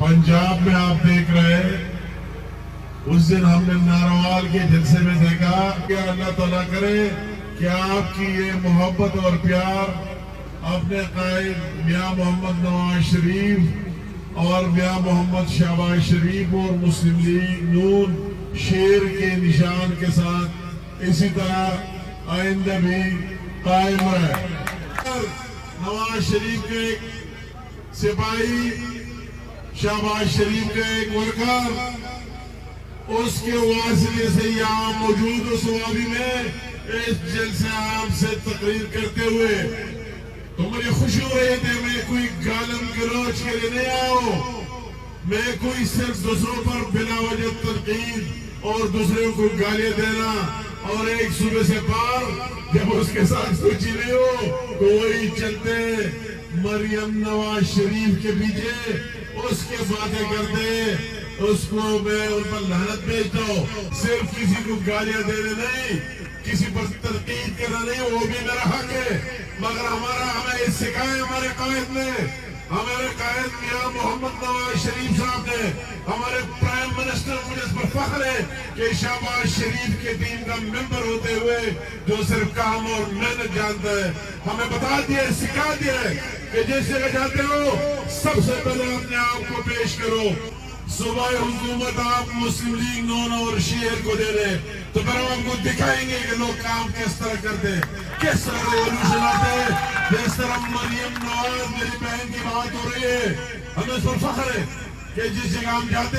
पंजाब में आप देख रहे हैं, उस दिन हमने नारोवाल के जलसे में देखा कि अल्लाह ताला करे कि आपकी ये मोहब्बत और प्यार अपने कायद मियां मोहम्मद नवाज शरीफ और मियां मोहम्मद शहबाज शरीफ और मुस्लिम लीग नून शेर के निशान के साथ इसी तरह आइंदा भी कायम रहे। नवाज शरीफ के एक सिपाही, शहबाज शरीफ के एक वर्कर, उसके वास्ते से यहाँ मौजूद उस वादी में इस जलसे आम से तकरीर करते हुए तो मुझे खुशी हो रही थी। मैं कोई गालम गलोच के लिए नहीं आया हूँ, मैं कोई सिर्फ दूसरों पर बिना वजह तनकीद और दूसरों को गालियां देना और एक सूबे से पार जब उसके साथ सोची नहीं हो तो वही चलते मरियम नवाज शरीफ के पीछे उसके बातें करते, उसको मैं उन पर लानत भेजता हूँ। सिर्फ किसी को गालियां देने नहीं, किसी पर तनकीद करना नहीं, वो भी मेरा हक है। मगर हमें सिखाए हमारे कायद ने, हमारे कायद मियां मोहम्मद नवाज शरीफ साहब ने, हमारे प्राइम मिनिस्टर, मुझे इस पर फख्र है कि शहबाज शरीफ के टीम का मेंबर होते हुए जो सिर्फ काम और मेहनत जानता है, हमें बता दिया, सिखा दिया है कि जिस जगह जाते हो सबसे पहले अपने आप को पेश करो। सुबह हुकूमत आप मुस्लिम लीग नून और शेर को दे रहे, तो फिर हम आपको दिखाएंगे कि लोग काम किस तरह करते हैं, किस तरह रेवोल्यूशन आते हैं। जिस तरह मरियम नवाज मेरी बहन की बात हो रही है, हमें इस पर फख्र है कि जिस जगह हम जाते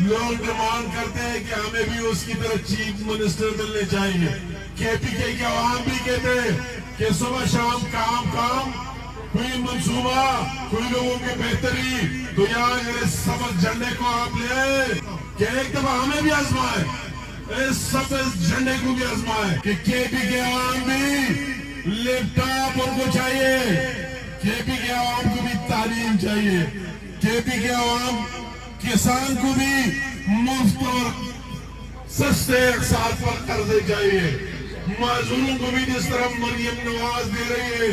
लोग डिमांड करते हैं कि हमें भी उसकी तरह चीफ मिनिस्टर मिलने चाहिए। केपीके के आवाम भी कहते हैं कि सुबह शाम काम काम, कोई मंसूबा, कोई लोगों की बेहतरी, तो यहाँ इस सबज झंडे को आप ले कि एक दफा हमें भी आजमाए, इस सबज झंडे को भी आजमाए कि केपी के आवाम भी लैपटॉप उनको चाहिए, केपी के आवाम को भी तालीम चाहिए, केपी के आवाम किसान को भी मुफ्त और सस्ते साल पर कर्जे चाहिए, माजूरों को भी जिस तरह मरियम नवाज दे रही है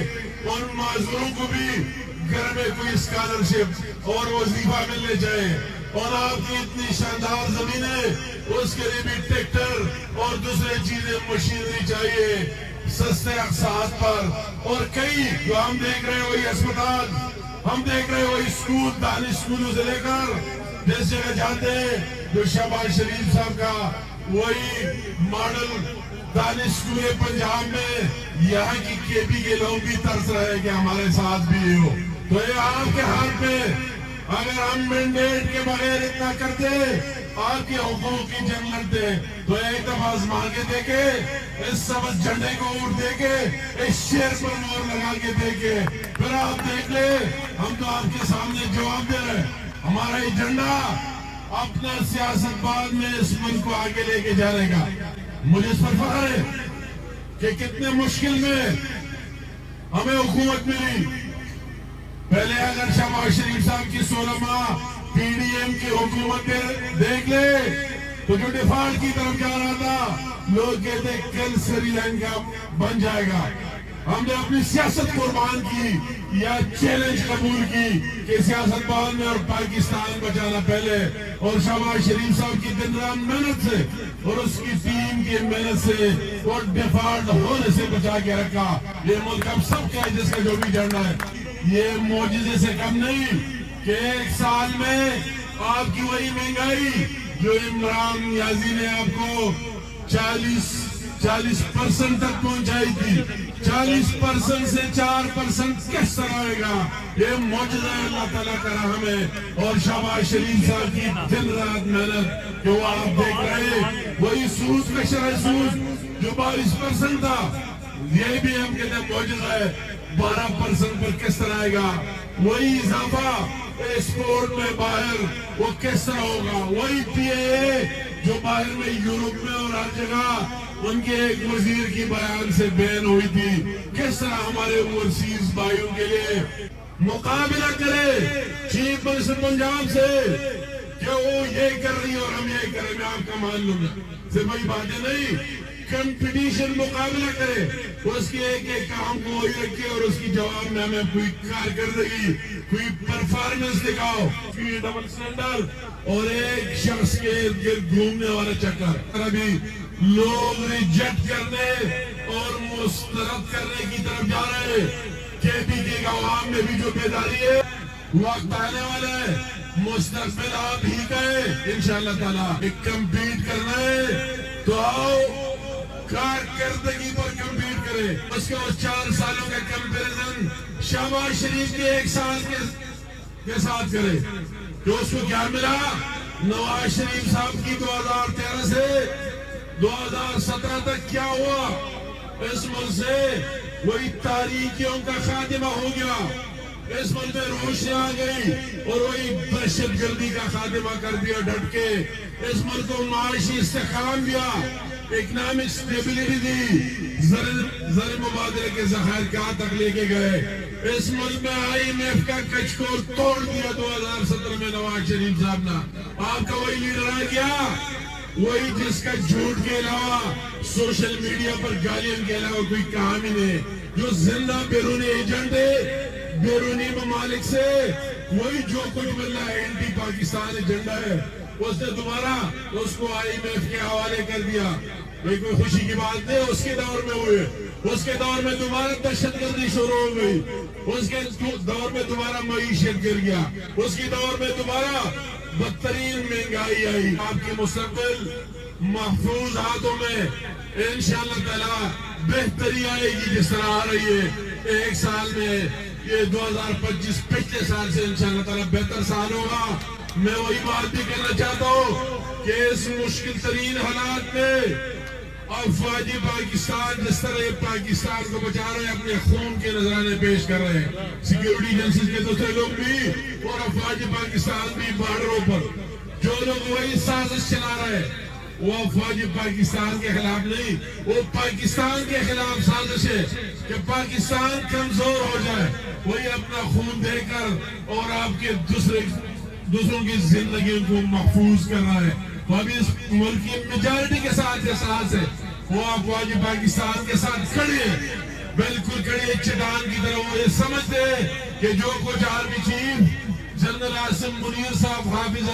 उन माजूरों को भी घर में कोई स्कॉलरशिप और वजीफा मिलने चाहिए। और आपकी इतनी शानदार जमीन है, उसके लिए भी ट्रैक्टर और दूसरी चीजें मशीनरी चाहिए सस्ते अकसात पर। और कई जो हम देख रहे हैं वही अस्पताल, हम देख रहे हैं वही स्कूल, दानिश स्कूलों से लेकर जिस जगह जाते हैं जो शहबाज शरीफ साहब का वही मॉडल दानिश स्कूल पंजाब में, यहाँ की केपी के लोग भी तरस रहे हैं कि हमारे साथ भी हो। तो ये आपके हाथ में, अगर हम मैंडेट के बगैर इतना करते, आपके हुकूक की जंग लड़ते, तो एक दफा आजमा के देखे, इस सबज झंडे को उड़ देके, इस शेर पर मोहर लगा के देखे, फिर आप देख ले, हम तो आपके सामने जवाब दे रहे हैं। हमारा ये झंडा अपना सियासतबाद में इस मुल्क को आगे लेके जाने का, मुझे इस पर फख्र है कि कितने मुश्किल में हमें हुकूमत मिली। पहले अगर शहबाज शरीफ साहब की 16 माह पीडीएम की हुकूमत देख ले तो जो डिफॉल्ट की तरफ जा रहा था, लोग कहते कल श्रीलंका बन जाएगा। हमने अपनी सियासत कुर्बान की या चैलेंज कबूल की कि सियासतदान में और पाकिस्तान बचाना पहले, और शहबाज शरीफ साहब की दिन रात मेहनत से और उसकी टीम की मेहनत से और डिफॉल्ट होने से बचा के रखा। ये मुल्क अब सबका है जिसका जो भी झंडा है, ये मौजूदे से कम नहीं कि एक साल में आपकी वही महंगाई जो इमरान नियाजी ने आपको 40% तक पहुंचाई थी, 40% से 4% किस तरह आएगा, ये मौजूदा अल्लाह ताला का रहम है। और शहबाज शरीफ साहब की दिन रात मेहनत जो आप देख रहे हैं, वही सूद का शरह सूद जो 22% था, ये भी हम कहते हैं मौजूदा है, 12% पर किस तरह आएगा। वही इजाफा एक्सपोर्ट में बाहर वो किस तरह होगा, वही पीए जो बाहर में यूरोप में और हर जगह उनके एक वजीर की बयान से बैन हुई थी, किस तरह हमारे ओवरसीज भाइयों के लिए मुकाबला करे चीफ मिनिस्टर पंजाब से कि वो ये कर रही है और हम ये करें, मैं आपका मान लूंगा। सिर्फ वही बातें नहीं, कंपटीशन मुकाबला करे, उसके एक एक काम को वही रखे और उसकी जवाब में हमें कोई कारकर्दगी, कोई परफॉर्मेंस وائلنس دکھاؤ، ڈبل سلنڈر اور ایک شخص کے ارد گرد گھومنے والا چکر، ابھی لوگ ریجیکٹ کرنے اور مسترد کرنے کی طرف جا رہے ہیں۔ KPK کے عوام میں بھی جو بیداری ہے، وقت آنے والا ہے، مستقبل آپ ہی کا ہے انشاءاللہ تعالیٰ۔ ایک کمپیٹ کرنا ہے تو آؤ کارکردگی پر کمپیٹ کرے، اس کو 4 سالوں کا کمپیریزن شہباز شریف کے 1 سال کے ساتھ کرے تو اس کو کیا ملا؟ نواز شریف صاحب کی 2013 سے 2017 تک کیا ہوا؟ اس ملک سے وہی تاریکیوں کا خاتمہ ہو گیا، اس ملک میں روشنی آ گئی اور وہی دہشت گردی کا خاتمہ کر دیا ڈٹ کے، اس ملک کو معاشی استحکام دیا، اکنامک سٹیبلٹی دی، زر مبادلے کے ذخائر کہاں تک لے کے گئے، اس ملک میں IMF کا کچکول توڑ دیا 2017 میں نواز شریف صاحب نے۔ آپ کا وہی لیڈر آ گیا، وہی جس کا جھوٹ کے علاوہ سوشل میڈیا پر گالیاں کے علاوہ کوئی کام ہی نہیں، جو زندہ بیرونی ایجنٹ ہے بیرونی ممالک سے، وہی جو کچھ مل رہا ہے اینٹی پاکستان ایجنڈا ہے، اس نے دوبارہ اس کو IMF کے حوالے کر دیا۔ کوئی خوشی کی بات نہیں، اس کے دور میں ہوئے، اس کے دور میں دوبارہ دہشت گردی شروع ہو گئی، اس کے دور میں دوبارہ معیشت گر گیا، اس کے دور میں دوبارہ بدترین مہنگائی آئی۔ آپ کی مستقبل محفوظ ہاتھوں میں انشاءاللہ تعالی بہتری آئے گی، جس طرح آ رہی ہے 1 سال میں۔ یہ 2025 پچھلے سال سے انشاءاللہ تعالی بہتر سال ہوگا۔ میں وہی بات بھی کہنا چاہتا ہوں کہ اس مشکل ترین حالات میں افواج پاکستان جس طرح پاکستان کو بچا رہے ہیں، اپنے خون کے نذرانے پیش کر رہے ہیں، سیکیورٹی ایجنسیز کے دوسرے لوگ بھی اور افواج پاکستان بھی بارڈروں پر جو لوگ وہی سازش چلا رہے ہیں، وہ افواج پاکستان کے خلاف نہیں، وہ پاکستان کے خلاف سازش ہے کہ پاکستان کمزور ہو جائے، وہی اپنا خون دے کر اور آپ کے دوسروں کی زندگیوں کو محفوظ کر رہا ہے۔ وہ ابھی اس ملک کی میجارٹی کے ساتھ احساس ہے، وہ افواج پاکستان کے ساتھ کھڑے ہیں، بالکل کھڑے ہیں چٹان کی طرح۔ وہ یہ سمجھتے ہیں کہ جو کچھ army chief general Asim Munir صاحب، حافظ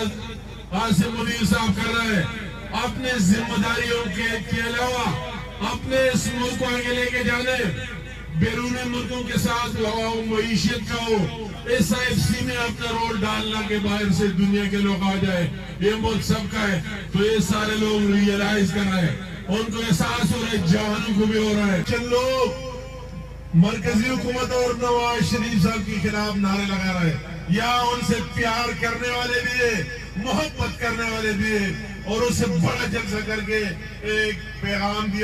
عاصم منیر صاحب کر رہے ہیں، اپنے ذمہ داریوں کے علاوہ اپنے اس ملک کو آگے لے کے جانے، بیرونی ملکوں کے ساتھ معیشت کا ہو، SIFC میں اپنا رول ڈالنا کہ باہر سے دنیا کے لوگ آ جائے، یہ ملک سب کا ہے، تو یہ سارے لوگ ریئلائز کر رہے ہیں، ان کو احساس ہو رہا ہے، جوانوں کو بھی ہو رہا ہے۔ چند لوگ مرکزی حکومت اور نواز شریف صاحب کے خلاف نعرے لگا رہے ہیں، یا ان سے پیار کرنے والے بھی ہیں، محبت کرنے والے بھی ہیں، اور اسے بڑا جلسہ کر کے ایک پیغام دیا۔